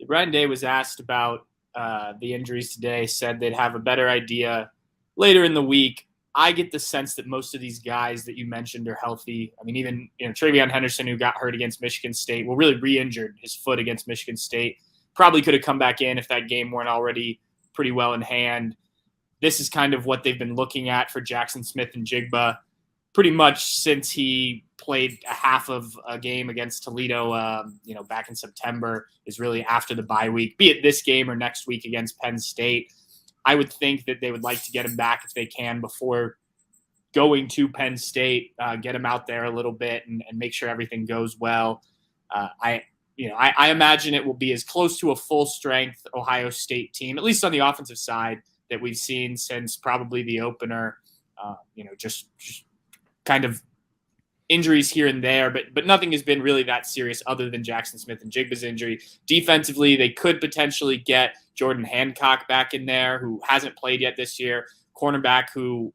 Ryan Day was asked about the injuries today, said they'd have a better idea later in the week. I get the sense that most of these guys that you mentioned are healthy. I mean, even Travion Henderson, who got hurt against Michigan State, well, really re-injured his foot against Michigan State, probably could have come back in if that game weren't already pretty well in hand. This is kind of what they've been looking at for Jackson Smith and Jigba pretty much since he played a half of a game against Toledo, back in September, is really after the bye week, be it this game or next week against Penn State. I would think that they would like to get him back if they can before going to Penn State, get him out there a little bit and make sure everything goes well. I imagine it will be as close to a full strength Ohio State team, at least on the offensive side, that we've seen since probably the opener. Just kind of injuries here and there, but nothing has been really that serious other than Jackson Smith and Jigba's injury. Defensively, they could potentially get Jordan Hancock back in there, who hasn't played yet this year. Cornerback who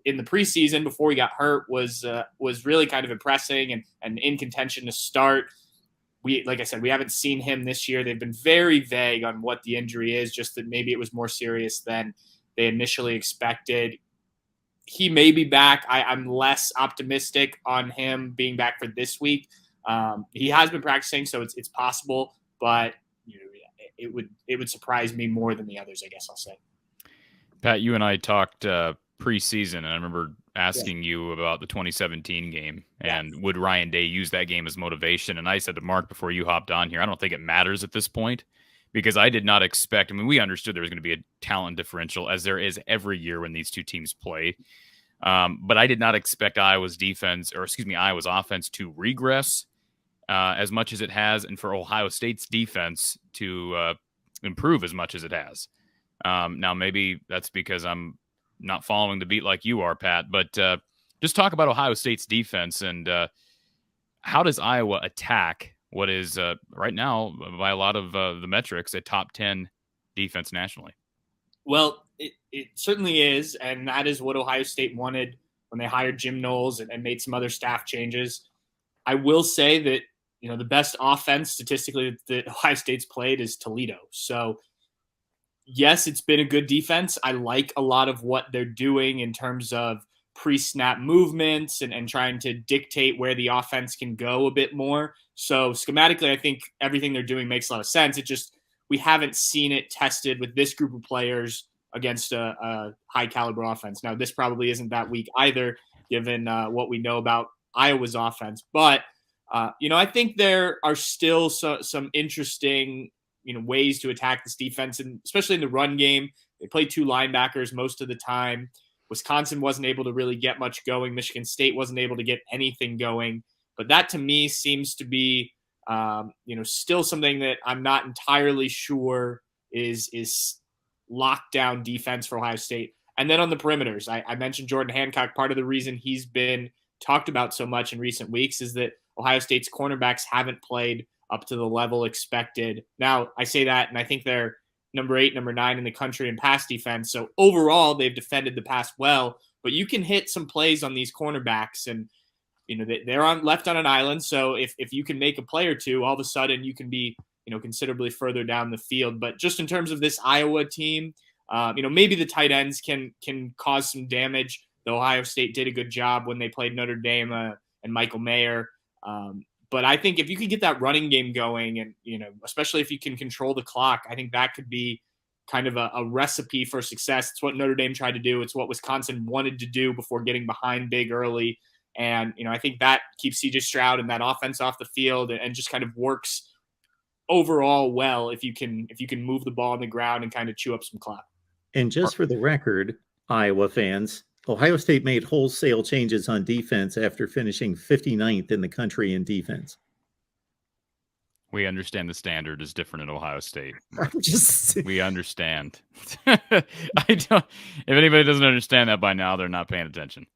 in the preseason before he got hurt was really kind of impressing and in contention to start. Like I said, we haven't seen him this year. They've been very vague on what the injury is, just that maybe it was more serious than they initially expected. He may be back. I'm less optimistic on him being back for this week. He has been practicing, so it's possible, but it would surprise me more than the others, I guess I'll say. Pat, you and I talked preseason, and I remember asking you about the 2017 game and would Ryan Day use that game as motivation? And I said to Mark before you hopped on here, I don't think it matters at this point, because I did not expect. I mean, we understood there was going to be a talent differential, as there is every year when these two teams play. But I did not expect Iowa's offense to regress as much as it has, and for Ohio State's defense to improve as much as it has. Now, maybe that's because I'm not following the beat like you are, Pat, but just talk about Ohio State's defense and how does Iowa attack what is right now, by a lot of the metrics, a top 10 defense nationally? Well, it certainly is, and that is what Ohio State wanted when they hired Jim Knowles and made some other staff changes. I will say that, the best offense statistically that Ohio State's played is Toledo. So, yes, it's been a good defense. I like a lot of what they're doing in terms of pre-snap movements and trying to dictate where the offense can go a bit more. So schematically, I think everything they're doing makes a lot of sense. It just, we haven't seen it tested with this group of players against a high caliber offense. Now, this probably isn't that weak either, given what we know about Iowa's offense. But, I think there are still some interesting ways to attack this defense, and especially in the run game. They play two linebackers most of the time. Wisconsin wasn't able to really get much going. Michigan State wasn't able to get anything going. But that to me seems to be, still something that I'm not entirely sure is lockdown defense for Ohio State. And then on the perimeters, I mentioned Jordan Hancock. Part of the reason he's been talked about so much in recent weeks is that Ohio State's cornerbacks haven't played up to the level expected. Now, I say that, and I think they're number 8, number 9 in the country in pass defense. So overall, they've defended the pass well, but you can hit some plays on these cornerbacks, and they're left on an island. So if you can make a play or two, all of a sudden you can be considerably further down the field. But just in terms of this Iowa team, maybe the tight ends can cause some damage. Though Ohio State did a good job when they played Notre Dame and Michael Mayer. But I think if you could get that running game going, and especially if you can control the clock, I think that could be kind of a recipe for success. It's what Notre Dame tried to do. It's what Wisconsin wanted to do before getting behind big early. And I think that keeps C.J. Stroud and that offense off the field, and just kind of works overall well if you can move the ball on the ground and kind of chew up some clock. And just for the record, Iowa fans, Ohio State made wholesale changes on defense after finishing 59th in the country in defense. We understand the standard is different at Ohio State. We understand. If anybody doesn't understand that by now, they're not paying attention.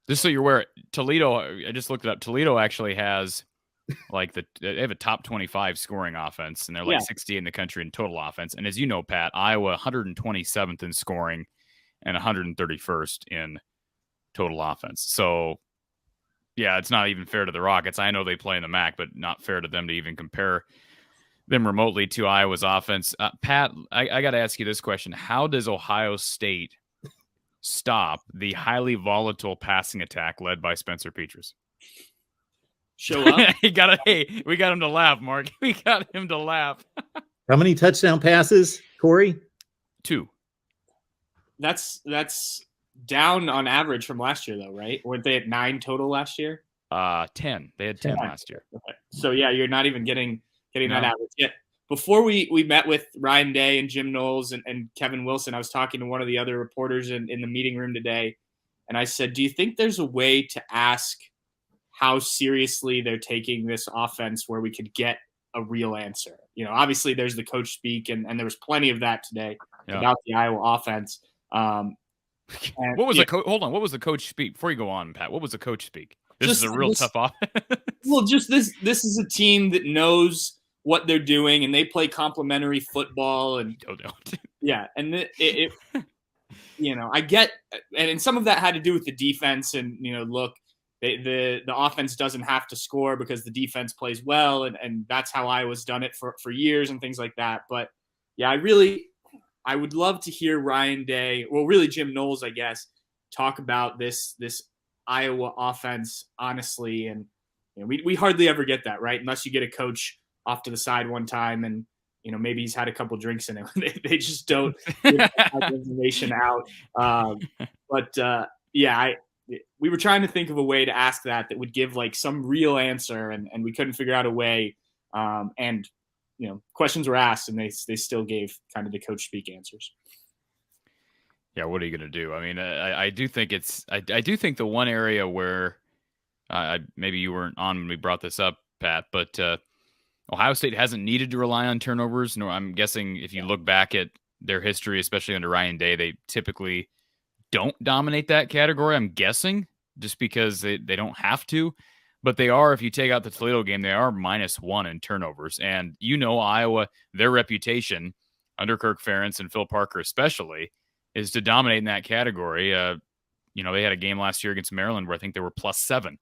Just so you're aware, Toledo, I just looked it up. Toledo actually has they have a top 25 scoring offense, and they're 60 in the country in total offense. And as you know, Pat, Iowa 127th in scoring and 131st in total offense. So, yeah, it's not even fair to the Rockets. I know they play in the MAC, but not fair to them to even compare them remotely to Iowa's offense. Pat, I got to ask you this question. How does Ohio State stop the highly volatile passing attack led by Spencer Petras? Show up. We got him to laugh, Mark. We got him to laugh. How many touchdown passes, Corey? 2. That's down on average from last year, though, right? Weren't they at 9 total last year? 10. They had 10 last year. Okay. So yeah, you're not even getting that average yet. Before we met with Ryan Day and Jim Knowles and Kevin Wilson, I was talking to one of the other reporters in the meeting room today, and I said, do you think there's a way to ask how seriously they're taking this offense where we could get a real answer? Obviously there's the coach speak, and there was plenty of that today about the Iowa offense. What was What was the coach speak? Before you go on, Pat, what was the coach speak? This is a real tough offense. Well, just this is a team that knows what they're doing, and they play complementary football, and yeah, and I get, and some of that had to do with the defense, and look, the offense doesn't have to score because the defense plays well, and that's how Iowa's done it for years and things like that. But yeah, I would love to hear Ryan Day, well, really Jim Knowles, I guess, talk about this Iowa offense honestly, and we hardly ever get that, right? Unless you get a coach off to the side one time, and maybe he's had a couple drinks in him. They just don't get that information out. We were trying to think of a way to ask that would give like some real answer, and we couldn't figure out a way. And questions were asked, and they still gave kind of the coach speak answers. Yeah, what are you going to do? I mean, I do think I do think the one area where maybe you weren't on when we brought this up, Pat, but Ohio State hasn't needed to rely on turnovers. No, I'm guessing if you look back at their history, especially under Ryan Day, they typically don't dominate that category. I'm guessing just because they don't have to, but they are. If you take out the Toledo game, they are -1 in turnovers, and Iowa, their reputation under Kirk Ferentz and Phil Parker especially is to dominate in that category. They had a game last year against Maryland where I think they were +7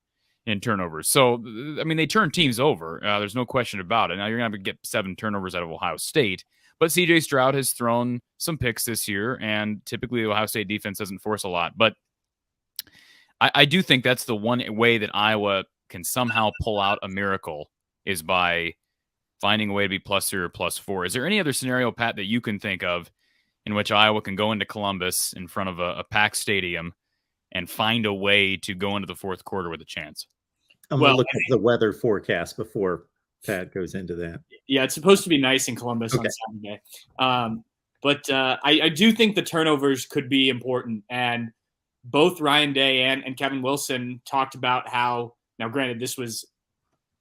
in turnovers. So, I mean, they turn teams over. There's no question about it. Now, you're going to get 7 turnovers out of Ohio State, but C.J. Stroud has thrown some picks this year, and typically the Ohio State defense doesn't force a lot. But I do think that's the one way that Iowa can somehow pull out a miracle is by finding a way to be +3 or +4. Is there any other scenario, Pat, that you can think of in which Iowa can go into Columbus in front of a packed stadium and find a way to go into the fourth quarter with a chance? I'm going to look at the weather forecast before Pat goes into that. Yeah, it's supposed to be nice in Columbus on Saturday. But I do think the turnovers could be important. And both Ryan Day and Kevin Wilson talked about how, now granted, this was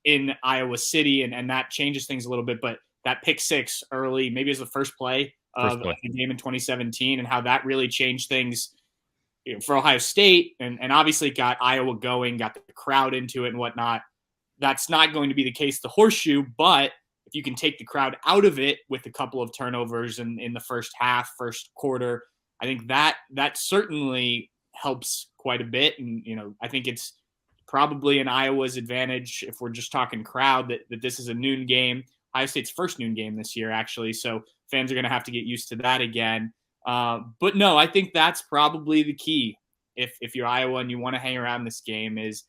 in Iowa City, and that changes things a little bit, but that pick 6 early, maybe as the first play of the game in 2017, and how that really changed things for Ohio State, and obviously got Iowa going, got the crowd into it and whatnot. That's not going to be the case the horseshoe, but if you can take the crowd out of it with a couple of turnovers in the first quarter, I think that certainly helps quite a bit. And, I think it's probably in Iowa's advantage if we're just talking crowd that this is a noon game, Ohio State's first noon game this year, actually. So fans are going to have to get used to that again. But no, I think that's probably the key. If you're Iowa and you want to hang around this game is,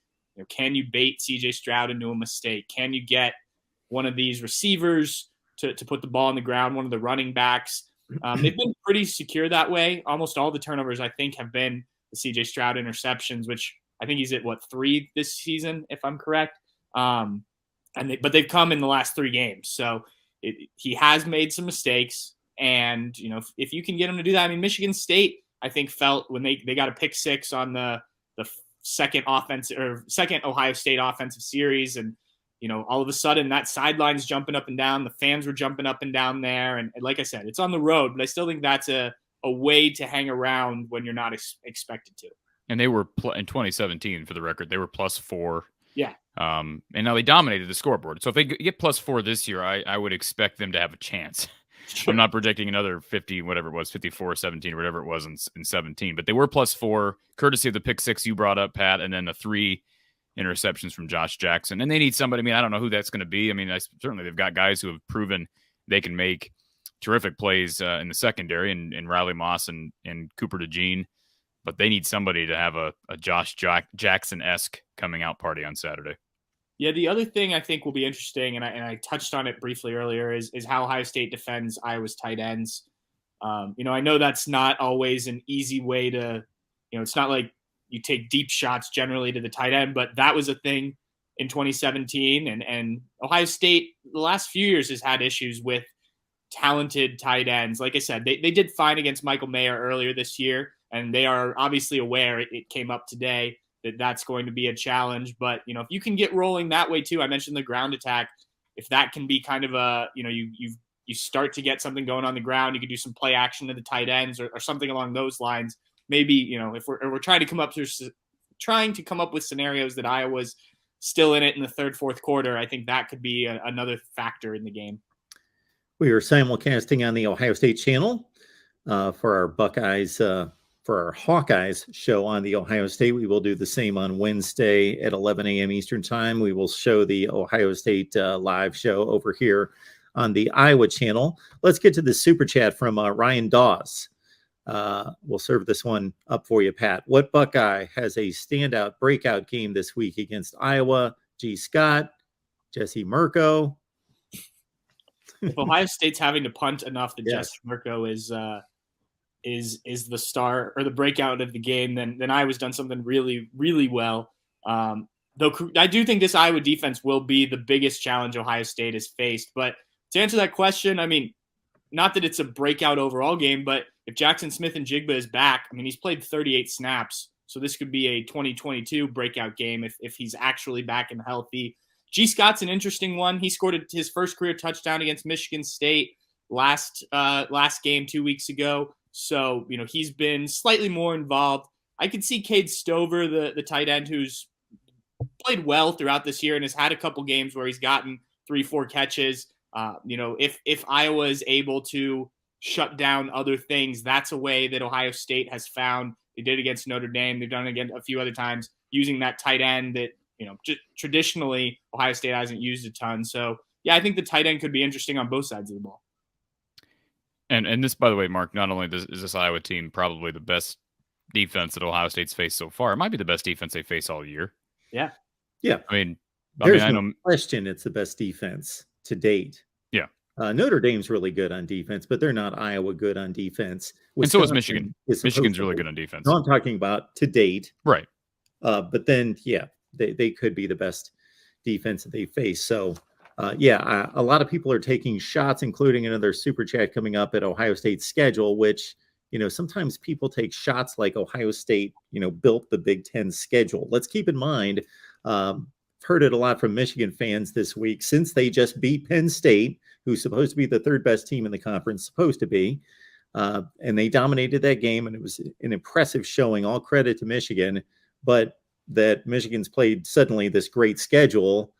can you bait CJ Stroud into a mistake? Can you get one of these receivers to put the ball on the ground, one of the running backs? They've been pretty secure that way. Almost all the turnovers, I think, have been the CJ Stroud interceptions, which I think he's at 3 this season, if I'm correct. But they've come in the last 3 games. So he has made some mistakes. And, if you can get him to do that, I mean, Michigan State, I think, felt when they got a pick 6 on the second Ohio State offensive series. And, all of a sudden that sideline's jumping up and down. The fans were jumping up and down there. And like I said, it's on the road, but I still think that's a way to hang around when you're not expected to. And they were in 2017, for the record, they were +4. Yeah. And now they dominated the scoreboard. So if they get +4 this year, I would expect them to have a chance. Sure. I'm not projecting another 50, whatever it was, 54, 17, whatever it was in 17. But they were +4, courtesy of the pick 6 you brought up, Pat, and then a 3 interceptions from Josh Jackson. And they need somebody. I mean, I don't know who that's going to be. I mean, certainly they've got guys who have proven they can make terrific plays in the secondary and Riley Moss and Cooper DeJean. But they need somebody to have a Josh Jackson-esque coming out party on Saturday. Yeah, the other thing I think will be interesting, and I touched on it briefly earlier, is how Ohio State defends Iowa's tight ends. I know that's not always an easy way to, it's not like you take deep shots generally to the tight end, but that was a thing in 2017. And Ohio State, the last few years, has had issues with talented tight ends. Like I said, they did fine against Michael Mayer earlier this year, and they are obviously aware it came up today that that's going to be a challenge. But, if you can get rolling that way too, I mentioned the ground attack, if that can be kind of a, you start to get something going on the ground, you could do some play action to the tight ends or something along those lines. Maybe, if we're trying to come up with scenarios that Iowa's still in it in the third, fourth quarter, I think that could be another factor in the game. We are simulcasting on the Ohio State channel for our Buckeyes, for our Hawkeyes show on the Ohio State. We will do the same on Wednesday at 11 a.m. Eastern time. We will show the Ohio State live show over here on the Iowa channel. Let's get to the super chat from Ryan Dawes. We'll serve this one up for you, Pat. What Buckeye has a standout breakout game this week against Iowa? G. Scott, Jesse Mirko. If Ohio State's having to punt enough that Yes. Jesse Mirko is the star or the breakout of the game, then Iowa's done something really, really well. Though I do think this Iowa defense will be the biggest challenge Ohio State has faced. But to answer that question, not that it's a breakout overall game, but if Jackson Smith-Njigba is back, he's played 38 snaps. So this could be a 2022 breakout game if he's actually back and healthy. G. Scott's an interesting one. He scored his first career touchdown against Michigan State last game 2 weeks ago. So, he's been slightly more involved. I could see Cade Stover, the tight end, who's played well throughout this year and has had a couple games where he's gotten 3-4 catches. If Iowa is able to shut down other things, that's a way that Ohio State has found. They did against Notre Dame. They've done it again a few other times using that tight end that, traditionally Ohio State hasn't used a ton. So, yeah, I think the tight end could be interesting on both sides of the ball. And this, by the way, Mark, not only is this Iowa team probably the best defense that Ohio State's faced so far, it might be the best defense they face all year. Yeah. Yeah. There's no question it's the best defense to date. Yeah. Notre Dame's really good on defense, but they're not Iowa good on defense. And so is Michigan. Michigan's really good on defense. No, I'm talking about to date. Right. But then, yeah, they could be the best defense that they face. So, a lot of people are taking shots, including another super chat coming up at Ohio State's schedule, which, sometimes people take shots like Ohio State, built the Big Ten schedule. Let's keep in mind, heard it a lot from Michigan fans this week, since they just beat Penn State, who's supposed to be the third best team in the conference, and they dominated that game, and it was an impressive showing, all credit to Michigan, but that Michigan's played suddenly this great schedule.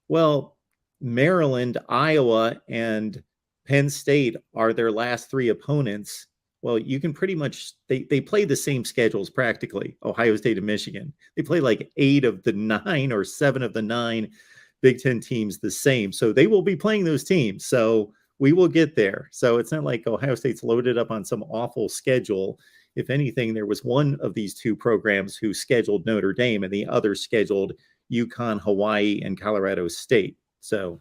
Well, Maryland, Iowa, and Penn State are their last three opponents. Well, you can pretty much, they play the same schedules practically, Ohio State and Michigan. They play like 8 of the 9 or 7 of the 9 Big Ten teams the same. So they will be playing those teams. So we will get there. So it's not like Ohio State's loaded up on some awful schedule. If anything, there was one of these two programs who scheduled Notre Dame and the other scheduled UConn, Hawaii, and Colorado State. So,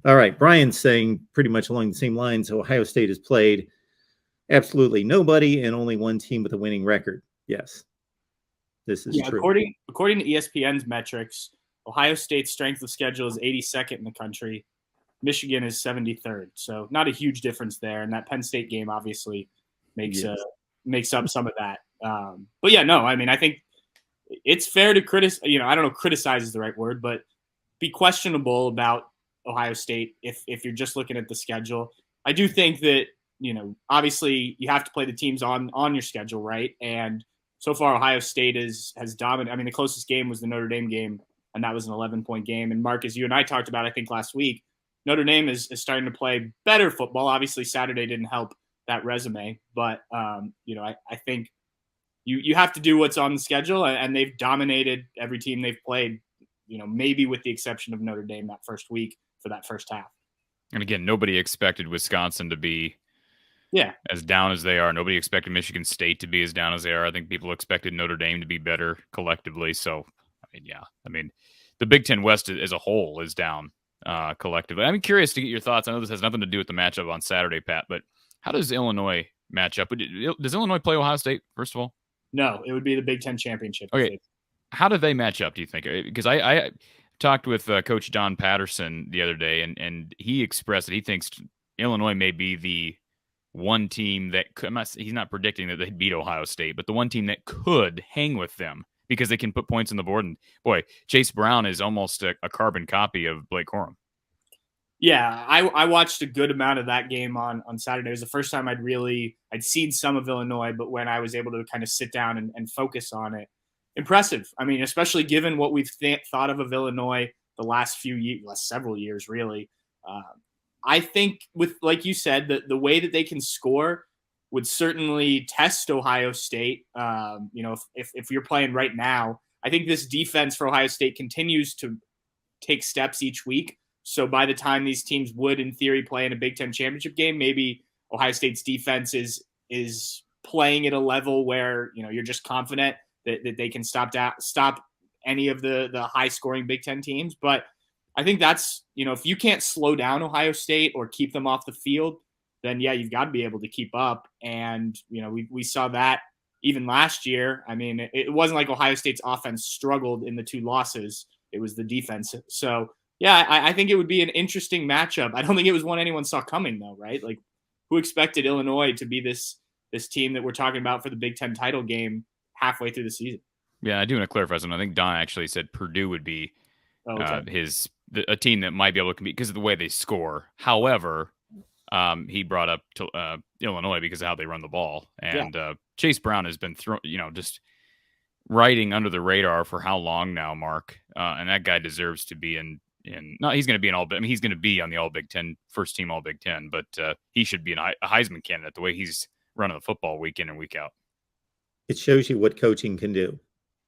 all right, Brian's saying pretty much along the same lines, Ohio State has played absolutely nobody and only one team with a winning record. Yes, this is true. According to ESPN's metrics, Ohio State's strength of schedule is 82nd in the country. Michigan is 73rd. So not a huge difference there. And that Penn State game obviously makes up some of that. But yeah, no, I think it's fair to criticize, I don't know, criticize is the right word, but be questionable about Ohio State if you're just looking at the schedule. I do think that, obviously you have to play the teams on your schedule, right? And so far Ohio State has dominated. The closest game was the Notre Dame game, and that was an 11-point game. And Mark, as you and I talked about, I think last week, Notre Dame is starting to play better football. Obviously Saturday didn't help that resume, but I think you have to do what's on the schedule, and they've dominated every team they've played, maybe with the exception of Notre Dame that first week for that first half. And again, nobody expected Wisconsin to be as down as they are. Nobody expected Michigan State to be as down as they are. I think people expected Notre Dame to be better collectively. So, I mean, the Big Ten West as a whole is down collectively. I'm curious to get your thoughts. I know this has nothing to do with the matchup on Saturday, Pat, but how does Illinois match up? Does Illinois play Ohio State, first of all? No, it would be the Big Ten championship. Okay. How do they match up, do you think? Because I talked with Coach Don Patterson the other day, and he expressed that he thinks Illinois may be the one team that could, he's not predicting that they'd beat Ohio State, but the one team that could hang with them because they can put points on the board. And boy, Chase Brown is almost a carbon copy of Blake Corum. Yeah, I watched a good amount of that game on Saturday. It was the first time I'd seen some of Illinois, but when I was able to kind of sit down and focus on it, impressive. I mean, especially given what we've thought of Illinois the last several years, really. I think with, like you said, the way that they can score would certainly test Ohio State. If you're playing right now, I think this defense for Ohio State continues to take steps each week. So by the time these teams would, in theory, play in a Big Ten championship game, maybe Ohio State's defense is playing at a level where you're just confident that they can stop any of the high scoring Big Ten teams. But I think that's, if you can't slow down Ohio State or keep them off the field, then you've got to be able to keep up. And, we saw that even last year. I mean, it wasn't like Ohio State's offense struggled in the two losses. It was the defense. So, I think it would be an interesting matchup. I don't think it was one anyone saw coming, though, right? Like, who expected Illinois to be this team that we're talking about for the Big Ten title game halfway through the season? Yeah, I do want to clarify something. I think Don actually said Purdue would be a team that might be able to compete because of the way they score. However, he brought up Illinois because of how they run the ball. And Chase Brown has been just riding under the radar for how long now, Mark? And that guy deserves to be he's going to be he's going to be on the All Big Ten, first team All Big Ten, but he should be a Heisman candidate the way he's running the football week in and week out. It shows you what coaching can do.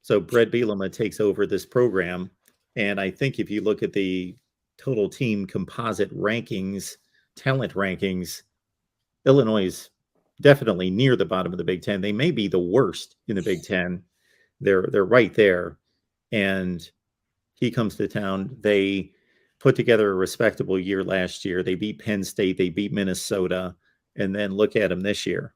So Brett Bielema takes over this program. And I think if you look at the total team composite rankings, talent rankings, Illinois is definitely near the bottom of the Big Ten. They may be the worst in the Big Ten. They're right there. And he comes to town. They put together a respectable year last year. They beat Penn State. They beat Minnesota. And then look at them this year.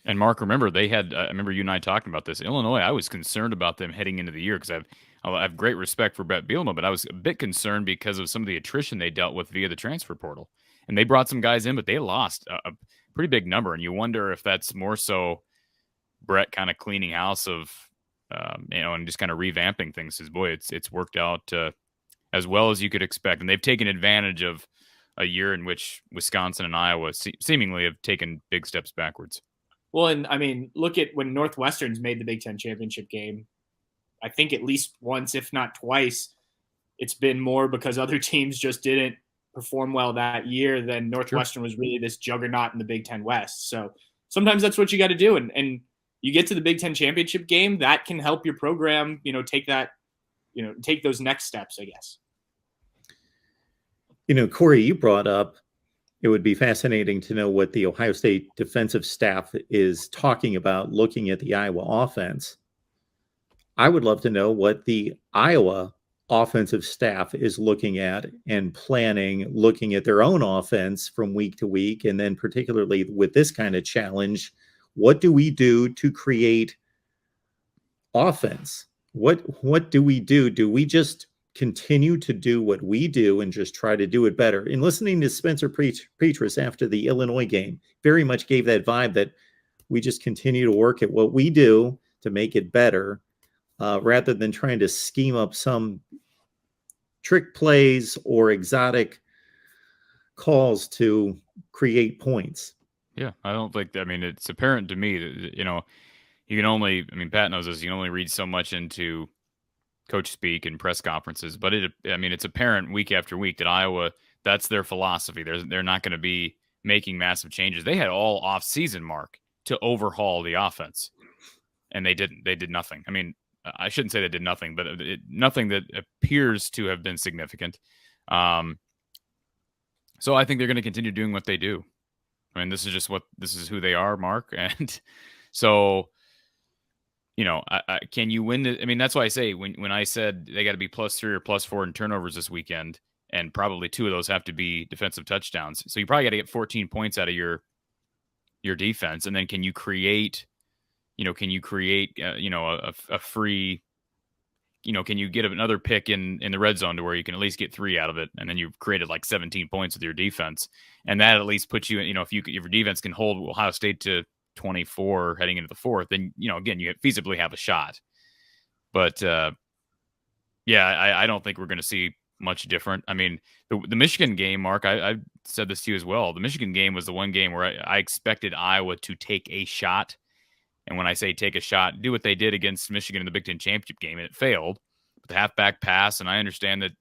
And Mark, remember I remember you and I talking about this. Illinois, I was concerned about them heading into the year because I have great respect for Brett Bielema, but I was a bit concerned because of some of the attrition they dealt with via the transfer portal. And they brought some guys in, but they lost a pretty big number. And you wonder if that's more so Brett kind of cleaning house of, and just kind of revamping things. Because boy, it's worked out as well as you could expect. And they've taken advantage of a year in which Wisconsin and Iowa seemingly have taken big steps backwards. Well, and I mean, look at when Northwestern's made the Big Ten championship game. I think at least once, if not twice, it's been more because other teams just didn't perform well that year than Northwestern was really this juggernaut in the Big Ten West. So sometimes that's what you got to do. And you get to the Big Ten championship game, that can help your program, take those next steps, I guess. Corey, you brought up, it would be fascinating to know what the Ohio State defensive staff is talking about looking at the Iowa offense. I would love to know what the Iowa offensive staff is looking at and planning, looking at their own offense from week to week. And then particularly with this kind of challenge, what do we do to create offense? What do we do? Do we just continue to do what we do and just try to do it better? In listening to Spencer Petras after the Illinois game, very much gave that vibe that we just continue to work at what we do to make it better, rather than trying to scheme up some trick plays or exotic calls to create points. Yeah, I don't think that. I mean, it's apparent to me that, you can only, Pat knows this, you can only read so much into coach speak and press conferences, but it's apparent week after week that Iowa, that's their philosophy. They're not going to be making massive changes. They had all off season, Mark, to overhaul the offense. and they didn't. They did nothing. I mean, I shouldn't say they did nothing, but nothing that appears to have been significant. So I think they're going to continue doing what they do. I mean, this is who they are, Mark. And so, can you win? I mean, that's why I say when I said they got to be +3 or +4 in turnovers this weekend, and probably 2 of those have to be defensive touchdowns. So you probably got to get 14 points out of your defense. And then can you create a free, can you get another pick in the red zone to where you can at least get 3 out of it? And then you've created like 17 points with your defense. And that at least puts you, if your defense can hold Ohio State to 24 heading into the fourth, then, again, you feasibly have a shot. But I don't think we're going to see much different. I mean, the Michigan game, Mark, I said this to you as well. The Michigan game was the one game where I expected Iowa to take a shot. And when I say take a shot, do what they did against Michigan in the Big Ten championship game, and it failed. But the halfback pass, and I understand that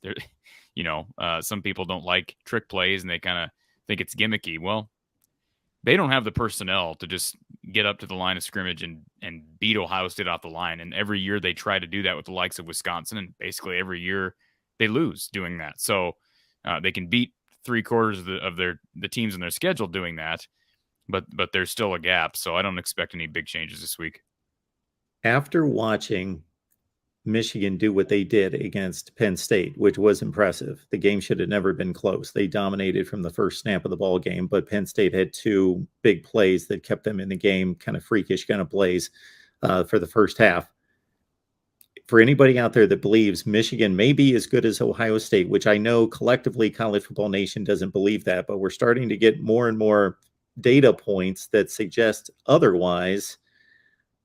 some people don't like trick plays and they kind of think it's gimmicky. Well, they don't have the personnel to just get up to the line of scrimmage and beat Ohio State off the line. And every year they try to do that with the likes of Wisconsin, and basically every year they lose doing that. So they can beat 3/4 of the teams in their schedule doing that. But there's still a gap, so I don't expect any big changes this week. After watching Michigan do what they did against Penn State, which was impressive, the game should have never been close. They dominated from the first snap of the ball game, but Penn State had 2 big plays that kept them in the game, kind of freakish kind of plays for the first half. For anybody out there that believes Michigan may be as good as Ohio State, which I know collectively College Football Nation doesn't believe that, but we're starting to get more and more data points that suggest otherwise.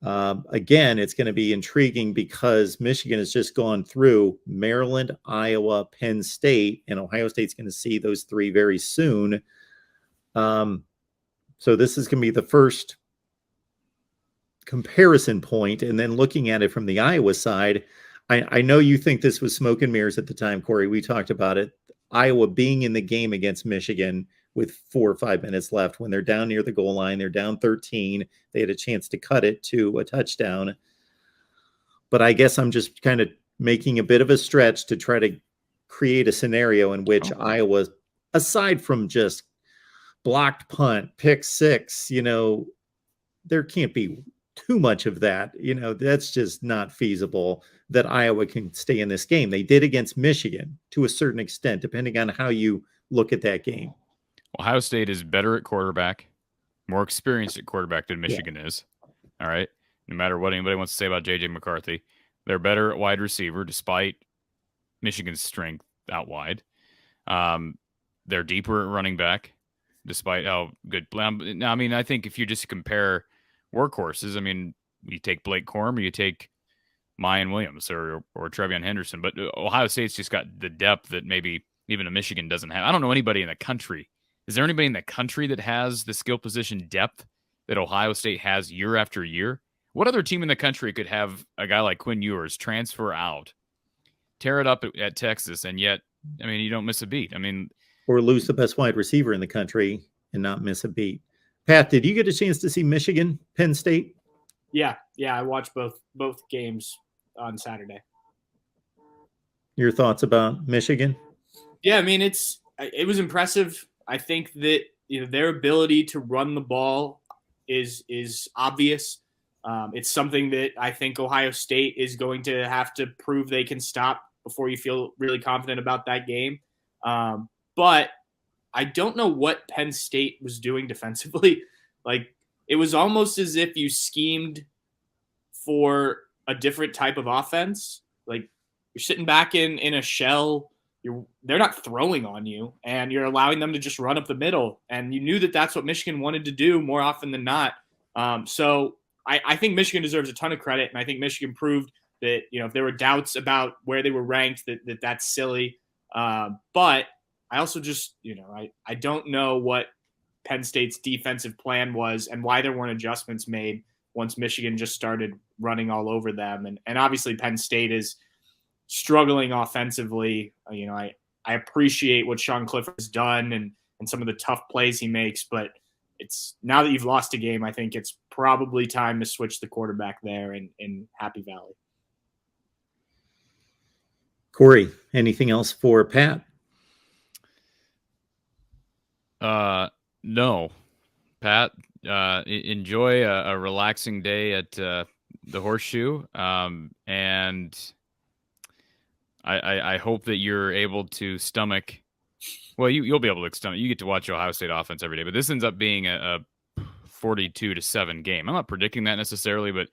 Again, it's going to be intriguing because Michigan has just gone through Maryland, Iowa, Penn State, and Ohio State's going to see those 3 very soon. So this is going to be the first comparison point. And then looking at it from the Iowa side, I know you think this was smoke and mirrors at the time, Corey. We talked about it. Iowa being in the game against Michigan with 4 or 5 minutes left, when they're down near the goal line, they're down 13. They had a chance to cut it to a touchdown. But I guess I'm just kind of making a bit of a stretch to try to create a scenario in which Iowa, aside from just blocked punt, pick 6, there can't be too much of that. That's just not feasible that Iowa can stay in this game. They did against Michigan to a certain extent, depending on how you look at that game. Ohio State is better at quarterback, more experienced at quarterback than Michigan is. All right. No matter what anybody wants to say about J.J. McCarthy, they're better at wide receiver despite Michigan's strength out wide. They're deeper at running back despite how good. Now, I mean, I think if you just compare workhorses, I mean, you take Blake Corum or you take Mayan Williams or Trevion Henderson, but Ohio State's just got the depth that maybe even a Michigan doesn't have. I don't know anybody in the country. Is there anybody in the country that has the skill position depth that Ohio State has year after year? What other team in the country could have a guy like Quinn Ewers transfer out, tear it up at Texas, and yet, I mean, you don't miss a beat? I mean, or lose the best wide receiver in the country and not miss a beat. Pat, did you get a chance to see Michigan, Penn State? Yeah, I watched both games on Saturday. Your thoughts about Michigan? Yeah, I mean, it was impressive. I think that their ability to run the ball is obvious. It's something that I think Ohio State is going to have to prove they can stop before you feel really confident about that game. But I don't know what Penn State was doing defensively. Like, it was almost as if you schemed for a different type of offense. Like, you're sitting back in a shell. They're not throwing on you, and you're allowing them to just run up the middle. And you knew that that's what Michigan wanted to do more often than not. So I think Michigan deserves a ton of credit, and I think Michigan proved that if there were doubts about where they were ranked, that's silly. But I also just I don't know what Penn State's defensive plan was and why there weren't adjustments made once Michigan just started running all over them. And obviously Penn State is struggling offensively. I appreciate what Sean Clifford has done and some of the tough plays he makes, but it's now that you've lost a game, I think it's probably time to switch the quarterback there in Happy Valley. Corey, anything else for Pat? No, Pat, enjoy a relaxing day at the Horseshoe. And I hope that you're able to stomach. Well, you'll be able to stomach. You get to watch Ohio State offense every day, but this ends up being a 42-7 game. I'm not predicting that necessarily, but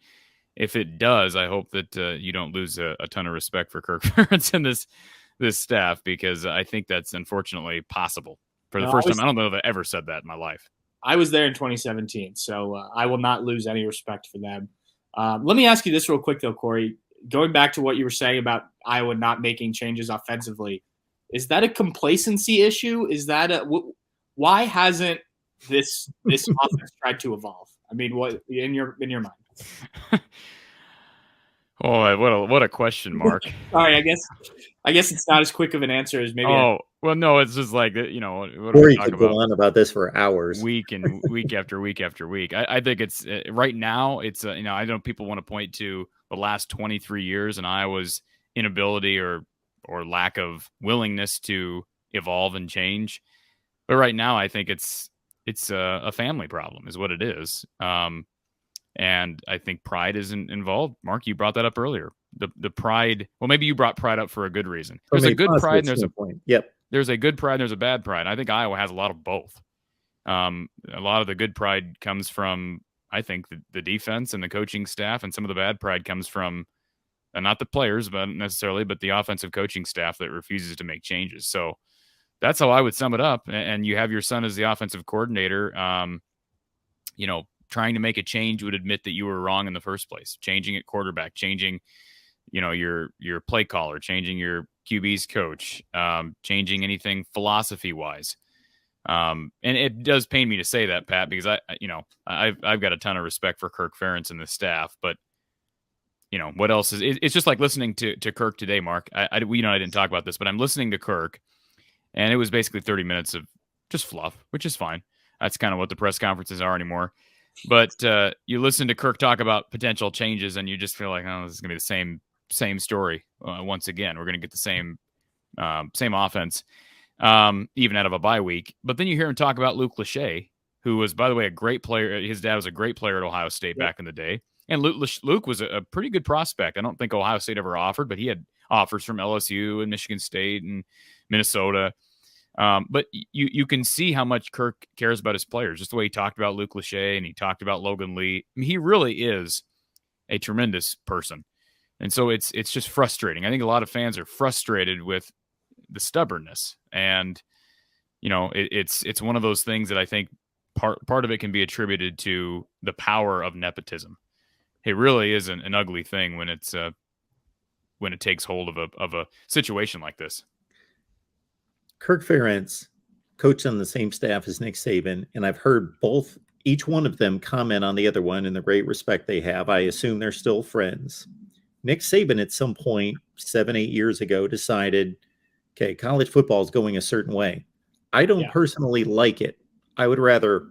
if it does, I hope that you don't lose a ton of respect for Kirk Ferentz and this staff, because I think that's unfortunately possible for the first time. I don't know if I ever said that in my life. I was there in 2017, so I will not lose any respect for them. Let me ask you this real quick, though, Corey. Going back to what you were saying about Iowa not making changes offensively, is that a complacency issue? Is that why hasn't this offense tried to evolve? I mean, what in your mind? Oh, what a question, Mark. Sorry, I guess it's not as quick of an answer as maybe. Oh, well, no, it's just like, Corey could go on about this for hours, week after week after week. I think it's right now. It's I know people want to point to the last 23 years and Iowa's inability or lack of willingness to evolve and change, but right now I think it's a family problem, is what it is. And I think pride isn't involved. Mark, you brought that up earlier. The pride. Well, maybe you brought pride up for a good reason. There's a good pride and there's a point. Yep. There's a good pride and there's a bad pride. I think Iowa has a lot of both. A lot of the good pride comes from, I think, the defense and the coaching staff, and some of the bad pride comes from not the players, but necessarily, but the offensive coaching staff that refuses to make changes. So that's how I would sum it up. And you have your son as the offensive coordinator. Trying to make a change would admit that you were wrong in the first place. Changing at quarterback, changing, your play caller, changing your QB's coach, changing anything philosophy wise. And it does pain me to say that, Pat, because I've got a ton of respect for Kirk Ferentz and the staff, but what else is? It's just like listening to Kirk today, Mark. I didn't talk about this, but I'm listening to Kirk, and it was basically 30 minutes of just fluff, which is fine. That's kind of what the press conferences are anymore. But you listen to Kirk talk about potential changes, and you just feel like, oh, this is going to be the same story once again. We're going to get the same offense, even out of a bye week. But then you hear him talk about Luke Lachey, who was, by the way, a great player. His dad was a great player at Ohio State back in the day. And Luke was a pretty good prospect. I don't think Ohio State ever offered, but he had offers from LSU and Michigan State and Minnesota. But you can see how much Kirk cares about his players, just the way he talked about Luke Lachey and he talked about Logan Lee. I mean, he really is a tremendous person. And so it's just frustrating. I think a lot of fans are frustrated with the stubbornness. And, it's one of those things that I think part of it can be attributed to the power of nepotism. It really is an ugly thing when when it takes hold of a situation like this. Kirk Ferentz coached on the same staff as Nick Saban, and I've heard each one of them comment on the other one and the great respect they have. I assume they're still friends. Nick Saban at some point 7-8 years ago decided, okay, college football is going a certain way. I don't personally like it. I would rather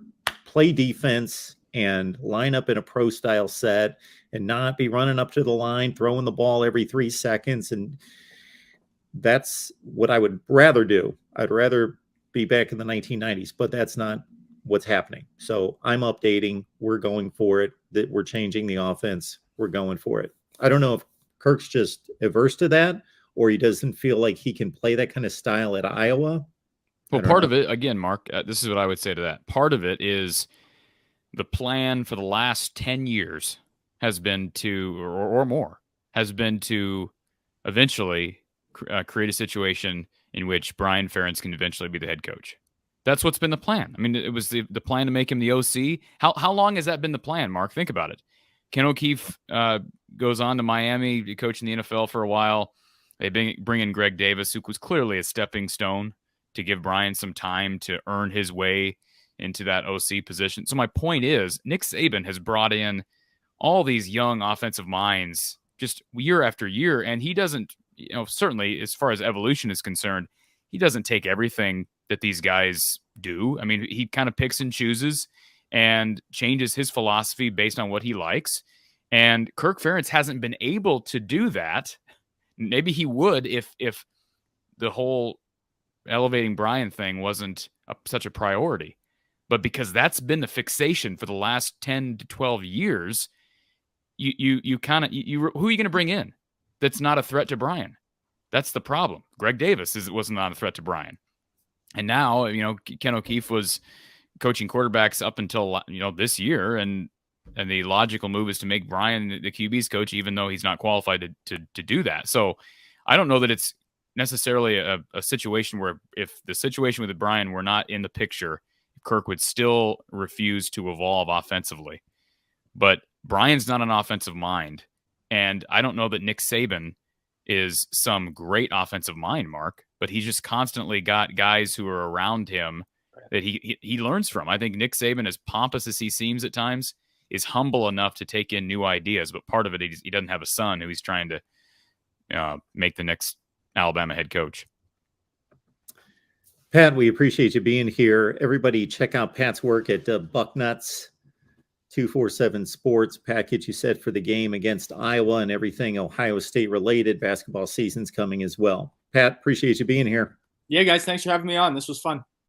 play defense and line up in a pro style set and not be running up to the line, throwing the ball every 3 seconds. And that's what I would rather do. I'd rather be back in the 1990s, but that's not what's happening. So I'm updating. We're going for it. That we're changing the offense. We're going for it. I don't know if Kirk's just averse to that, or he doesn't feel like he can play that kind of style at Iowa. Well, part of it, again, Mark, this is what I would say to that. Part of it is the plan for the last 10 years has been to, or more, has been to eventually create a situation in which Brian Ferentz can eventually be the head coach. That's what's been the plan. I mean, it was the plan to make him the OC. How long has that been the plan, Mark? Think about it. Ken O'Keefe goes on to Miami to coach in the NFL for a while. They bring in Greg Davis, who was clearly a stepping stone to give Brian some time to earn his way into that OC position. So my point is, Nick Saban has brought in all these young offensive minds just year after year, and he doesn't, certainly as far as evolution is concerned, he doesn't take everything that these guys do. I mean, he kind of picks and chooses and changes his philosophy based on what he likes. And Kirk Ferentz hasn't been able to do that. Maybe he would if the whole elevating Brian thing wasn't such a priority. But because that's been the fixation for the last 10 to 12 years, you kind of who are you going to bring in that's not a threat to Brian? That's the problem. Greg Davis was not a threat to Brian. And now, Ken O'Keefe was coaching quarterbacks up until, this year. And the logical move is to make Brian the QB's coach, even though he's not qualified to do that. So I don't know that it's necessarily a situation where if the situation with Brian were not in the picture, Kirk would still refuse to evolve offensively. But Brian's not an offensive mind. And I don't know that Nick Saban is some great offensive mind, Mark, but he's just constantly got guys who are around him that he learns from. I think Nick Saban, as pompous as he seems at times, is humble enough to take in new ideas. But part of it, he doesn't have a son who he's trying to make the next Alabama head coach. Pat, we appreciate you being here. Everybody check out Pat's work at Bucknuts 247 Sports. Pat, get you set for the game against Iowa and everything Ohio State related. Basketball season's coming as well. Pat, appreciate you being here. Yeah, guys, thanks for having me on. This was fun.